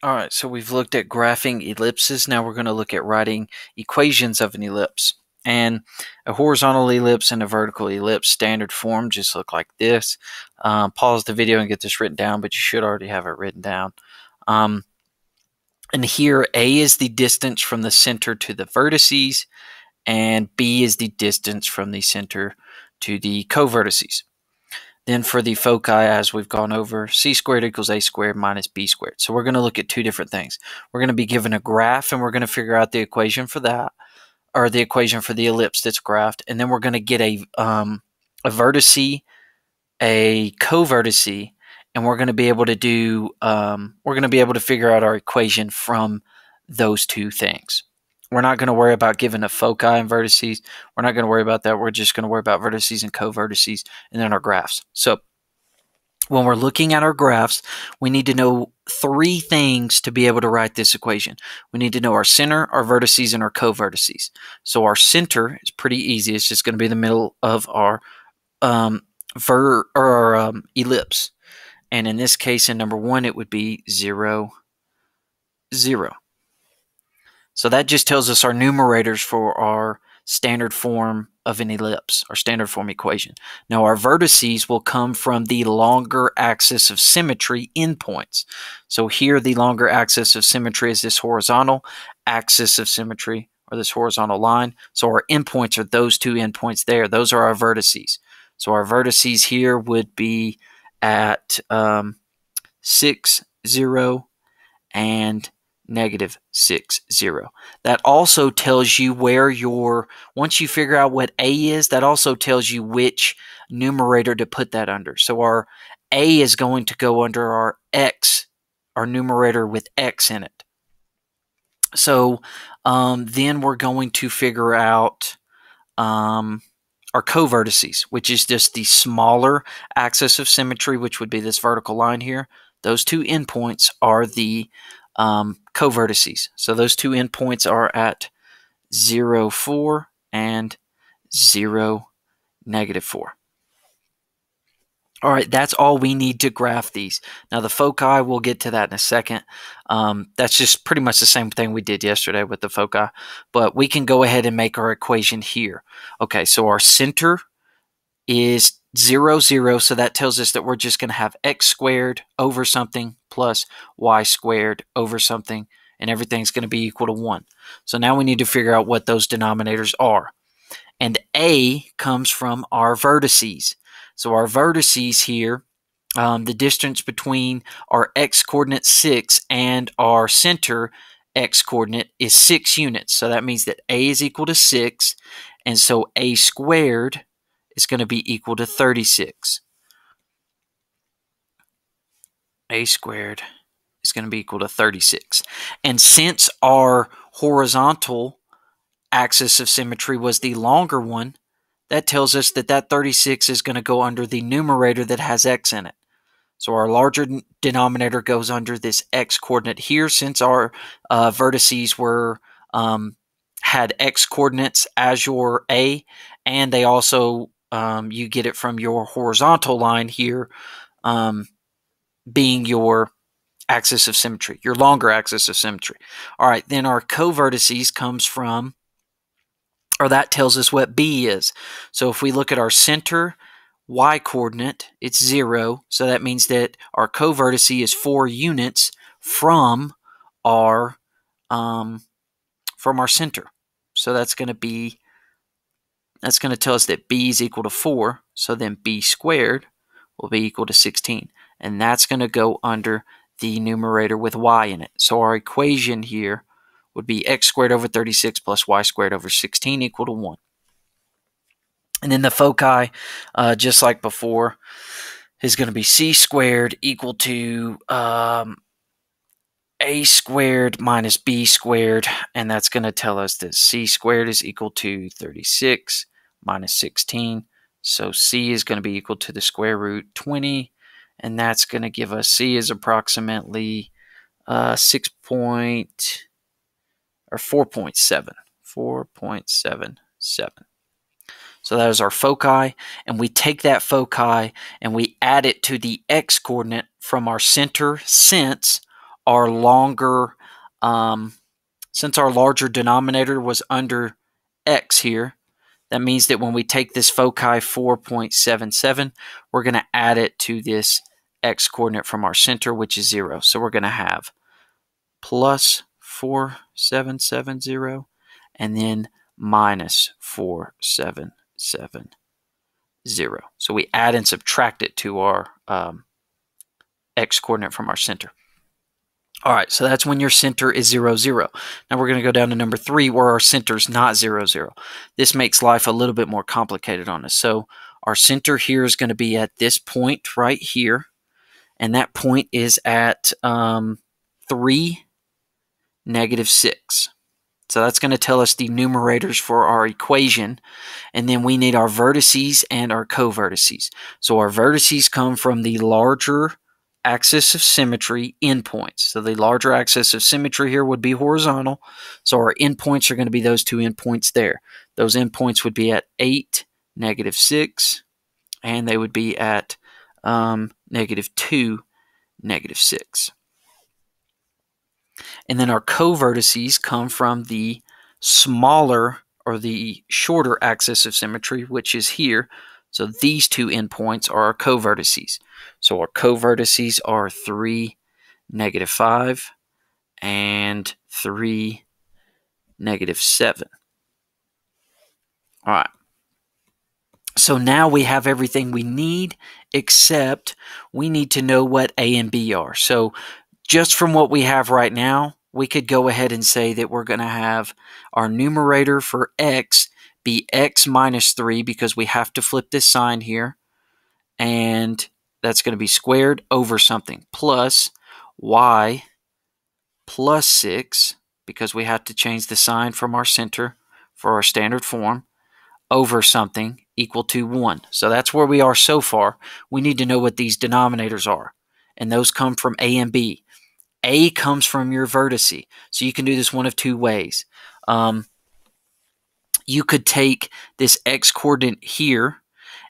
All right, so we've looked at graphing ellipses. Now we're going to look at writing equations of an ellipse. And a horizontal ellipse and a vertical ellipse standard form just look like this. Pause the video and get this written down, but you should already have it written down. And here A is the distance from the center to the vertices, and B is the distance from the center to the covertices. Then for the foci, as we've gone over, c squared equals a squared minus b squared. So we're going to look at two different things. We're going to be given a graph, and we're going to figure out the equation for that, or the equation for the ellipse that's graphed. And then we're going to get a vertice, a covertice, and we're going to be able to do, figure out our equation from those two things. We're not going to worry about giving a foci and vertices. We're not going to worry about that. We're just going to worry about vertices and covertices and then our graphs. So when we're looking at our graphs, we need to know three things to be able to write this equation. We need to know our center, our vertices, and our covertices. So our center is pretty easy. It's just going to be the middle of our ellipse. And in this case, in number 1, it would be 0, 0. So that just tells us our numerators for our standard form of an ellipse, our standard form equation. Now our vertices will come from the longer axis of symmetry endpoints. So here the longer axis of symmetry is this horizontal axis of symmetry, or this horizontal line. So our endpoints are those two endpoints there. Those are our vertices. So our vertices here would be at 6, 0, and -6, 0. That also tells you where once you figure out what A is, that also tells you which numerator to put that under. So our A is going to go under our X, our numerator with X in it. So then we're going to figure out our covertices, which is just the smaller axis of symmetry, which would be this vertical line here. Those two endpoints are the covertices. So those two endpoints are at 0, 4 and 0, -4. All right, that's all we need to graph these. Now the foci, we'll get to that in a second. That's just pretty much the same thing we did yesterday with the foci, but we can go ahead and make our equation here. Okay, so our center is 0, 0, so that tells us that we're just going to have x squared over something plus y squared over something, and everything's going to be equal to 1. So now we need to figure out what those denominators are. And A comes from our vertices. So our vertices here, the distance between our x-coordinate 6 and our center x-coordinate is 6 units. So that means that A is equal to 6, and so A squared is going to be equal to 36. A squared is going to be equal to 36. And since our horizontal axis of symmetry was the longer one, that tells us that that 36 is going to go under the numerator that has x in it. So our larger denominator goes under this x coordinate here, since our vertices were had x coordinates as your A, and they also you get it from your horizontal line here being your axis of symmetry, your longer axis of symmetry. All right, then our covertices comes from, or that tells us what B is. So if we look at our center y coordinate, it's 0. So that means that our covertice is 4 units from our center. So that's going to tell us that B is equal to 4. So then B squared will be equal to 16. And that's going to go under the numerator with y in it. So our equation here would be x squared over 36 plus y squared over 16 equal to 1. And then the foci, just like before, is going to be c squared equal to a squared minus b squared, and that's going to tell us that c squared is equal to 36 minus 16. So c is going to be equal to the square root 20, and that's going to give us c is approximately 4.77. So that is our foci, and we take that foci and we add it to the x-coordinate from our center, since our longer, since our larger denominator was under x here, that means that when we take this foci 4.77, we're going to add it to this x coordinate from our center, which is 0. So we're going to have plus 4770 and then minus 4770. So we add and subtract it to our x coordinate from our center. All right, so that's when your center is 0, 0. Now we're going to go down to number 3 where our center is not 0, 0. This makes life a little bit more complicated on us. So our center here is going to be at this point right here, and that point is at 3, negative 6. So that's going to tell us the numerators for our equation, and then we need our vertices and our covertices. So our vertices come from the larger axis of symmetry endpoints. So the larger axis of symmetry here would be horizontal. So our endpoints are going to be those two endpoints there. Those endpoints would be at 8, negative 6, and they would be at negative 2, negative 6. And then our covertices come from the smaller or the shorter axis of symmetry, which is here. So these two endpoints are our covertices. So our covertices are 3, negative 5, and 3, negative 7. All right. So now we have everything we need, except we need to know what A and B are. So just from what we have right now, we could go ahead and say that we're going to have our numerator for x be x minus 3 because we have to flip this sign here. And that's going to be squared over something plus y plus 6 because we have to change the sign from our center for our standard form over something equal to 1. So that's where we are so far. We need to know what these denominators are. And those come from A and B. A comes from your vertice. So you can do this one of two ways. You could take this x coordinate here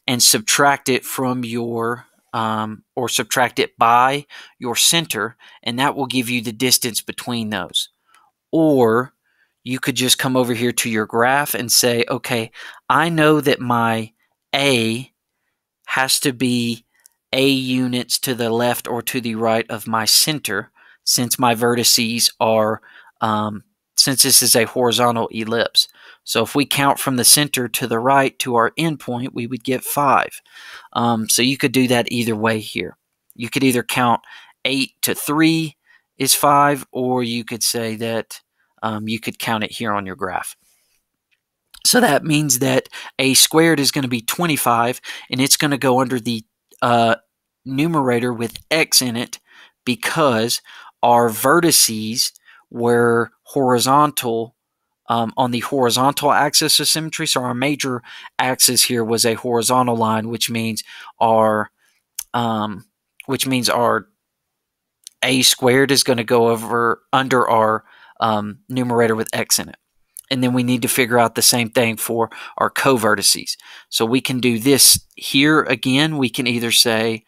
and subtract it from your, or subtract it by your center, and that will give you the distance between those. Or you could just come over here to your graph and say, okay, I know that my A has to be A units to the left or to the right of my center, since my vertices are, since this is a horizontal ellipse. So if we count from the center to the right to our endpoint, we would get 5. So you could do that either way here. You could either count 8 to 3 is 5, or you could say that you could count it here on your graph. So that means that A squared is going to be 25, and it's going to go under the numerator with x in it because our vertices were horizontal on the horizontal axis of symmetry. So our major axis here was a horizontal line, which means our A squared is going to go over under our numerator with x in it. And then we need to figure out the same thing for our covertices. So we can do this here again. We can either say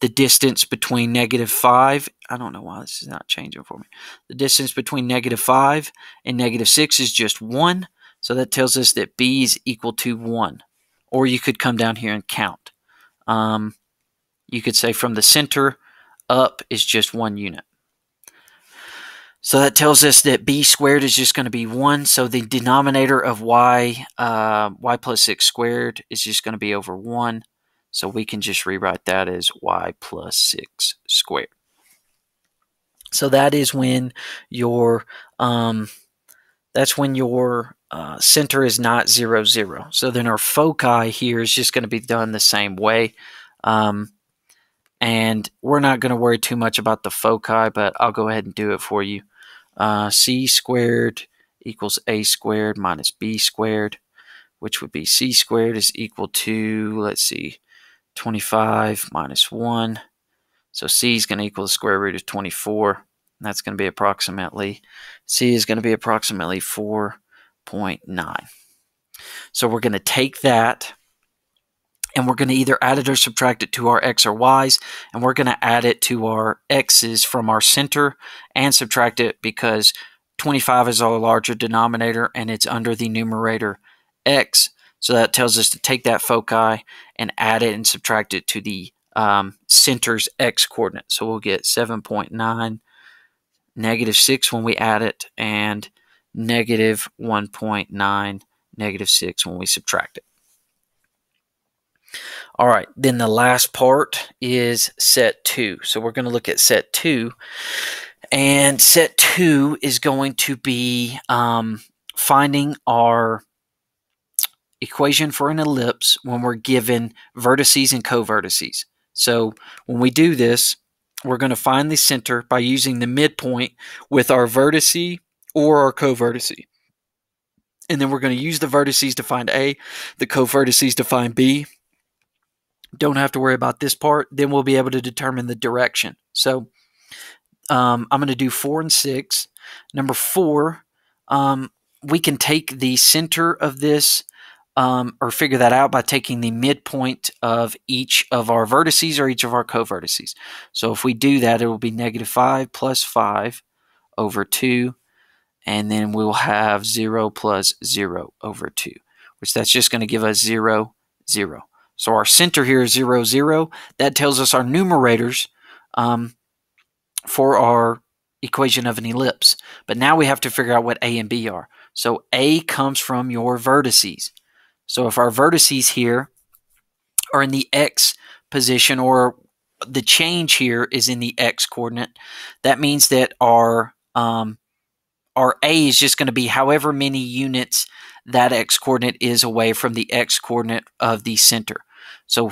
the distance between negative 5. I don't know why this is not changing for me. The distance between negative 5 and negative 6 is just 1. So that tells us that B is equal to 1. Or you could come down here and count. You could say from the center up is just 1 unit. So that tells us that B squared is just going to be 1. So the denominator of y plus 6 squared is just going to be over 1. So we can just rewrite that as y plus 6 squared. So that is when your center is not 0, 0. So then our foci here is just going to be done the same way. And we're not going to worry too much about the foci, but I'll go ahead and do it for you. C squared equals A squared minus B squared, which would be C squared is equal to, let's see, 25 minus 1. So C is going to equal the square root of 24. And that's going to be approximately, C is going to be approximately 4.9. So we're going to take that and we're going to either add it or subtract it to our x or y's, and we're going to add it to our x's from our center and subtract it because 25 is our larger denominator and it's under the numerator x. So that tells us to take that foci and add it and subtract it to the center's x coordinate. So we'll get 7.9, negative 6 when we add it, and negative 1.9, negative 6 when we subtract it. All right, then the last part is set 2. So we're going to look at set 2. And set 2 is going to be finding our equation for an ellipse when we're given vertices and covertices. So when we do this, we're going to find the center by using the midpoint with our vertice or our covertice. And then we're going to use the vertices to find A, the covertices to find B. Don't have to worry about this part. Then we'll be able to determine the direction. So I'm going to do 4 and 6. Number 4, we can take the center of this or figure that out by taking the midpoint of each of our vertices or each of our covertices. So if we do that, it will be negative 5 plus 5 over 2, and then we'll have 0 plus 0 over 2, which that's just going to give us 0, 0. So our center here is 0, 0. That tells us our numerators for our equation of an ellipse. But now we have to figure out what A and B are. So A comes from your vertices. So if our vertices here are in the x position, or the change here is in the x coordinate, that means that our A is just going to be however many units that x coordinate is away from the x coordinate of the center. So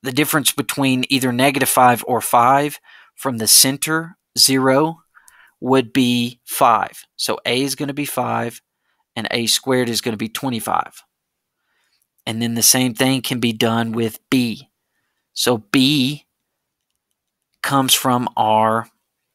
the difference between either negative 5 or 5 from the center, 0, would be 5. So A is going to be 5, and A squared is going to be 25. And then the same thing can be done with B. So B comes from our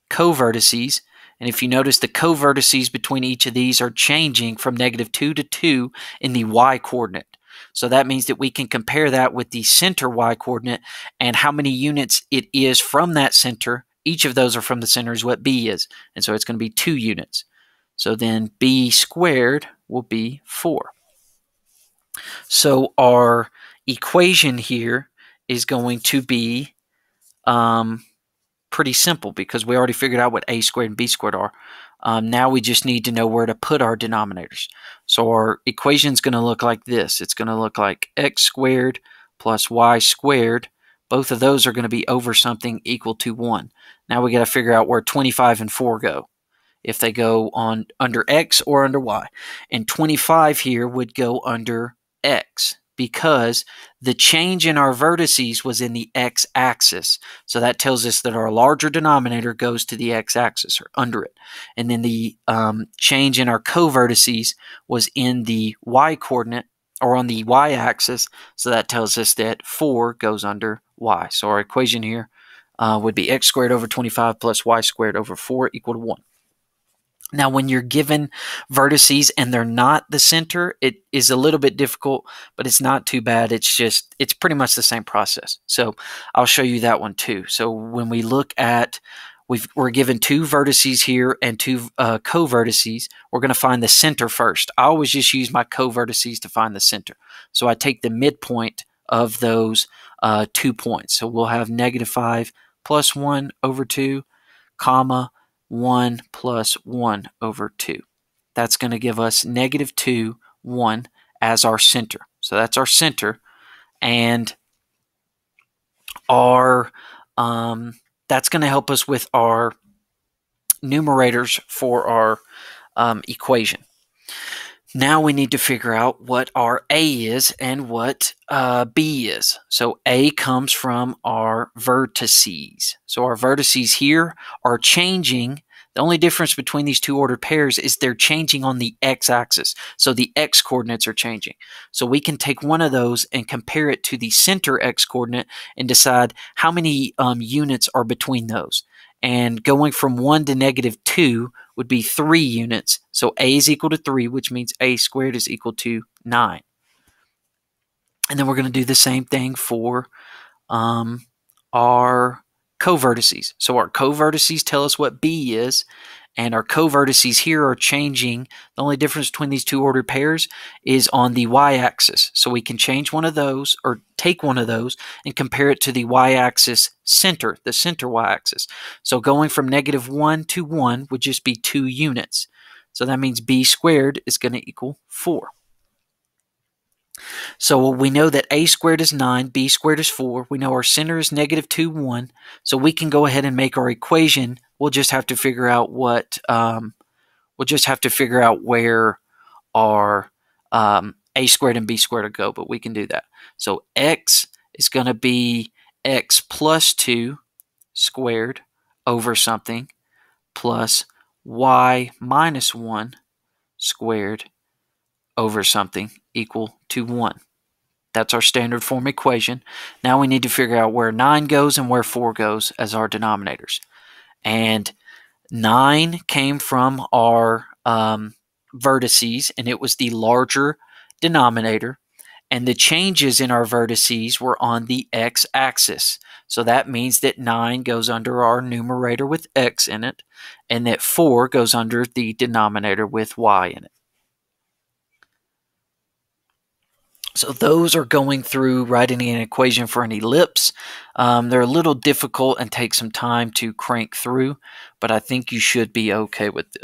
covertices. And if you notice, the covertices between each of these are changing from negative 2 to 2 in the y coordinate. So that means that we can compare that with the center y coordinate, and how many units it is from that center. Each of those are from the center is what B is. And so it's going to be 2 units. So then B squared will be 4. So our equation here is going to be pretty simple because we already figured out what A squared and B squared are. Now we just need to know where to put our denominators. So our equation is going to look like this. It's going to look like x squared plus y squared. Both of those are going to be over something equal to 1. Now we got to figure out where 25 and 4 go, if they go on under x or under y. And 25 here would go under x because the change in our vertices was in the x-axis. So that tells us that our larger denominator goes to the x-axis or under it. And then the change in our covertices was in the y-coordinate or on the y-axis. So that tells us that 4 goes under y. So our equation here would be x squared over 25 plus y squared over 4 equal to 1. Now, when you're given vertices and they're not the center, it is a little bit difficult, but it's not too bad. It's pretty much the same process. So I'll show you that one too. So when we look at, we're given 2 vertices here and 2 covertices. We're going to find the center first. I always just use my covertices to find the center. So I take the midpoint of those 2 points. So we'll have negative 5 plus 1 over 2, comma, 1 plus 1 over 2. That's going to give us negative 2, 1 as our center. So that's our center. And our that's going to help us with our numerators for our equation. Now we need to figure out what our A is and what B is. So A comes from our vertices. So our vertices here are changing. The only difference between these 2 ordered pairs is they're changing on the x-axis. So the x coordinates are changing. So we can take one of those and compare it to the center x coordinate and decide how many units are between those. And going from 1 to negative 2 would be 3 units. So A is equal to 3, which means A squared is equal to 9. And then we're going to do the same thing for our covertices. So our covertices tell us what B is, and our covertices here are changing. The only difference between these two ordered pairs is on the y-axis. So we can change one of those, or take one of those, and compare it to the y-axis center, the center y-axis. So going from -1 to 1 would just be 2 units. So that means B squared is going to equal 4. So we know that A squared is 9, B squared is 4. We know our center is -2, 1. So we can go ahead and make our equation. We'll just have to figure out where our A squared and B squared will go, but we can do that. So X is going to be X plus 2 squared over something plus Y minus 1 squared over something equal to 1. That's our standard form equation. Now we need to figure out where 9 goes and where 4 goes as our denominators. And 9 came from our vertices, and it was the larger denominator. And the changes in our vertices were on the x-axis. So that means that 9 goes under our numerator with x in it, and that 4 goes under the denominator with y in it. So those are going through writing an equation for an ellipse. They're a little difficult and take some time to crank through, but I think you should be okay with this.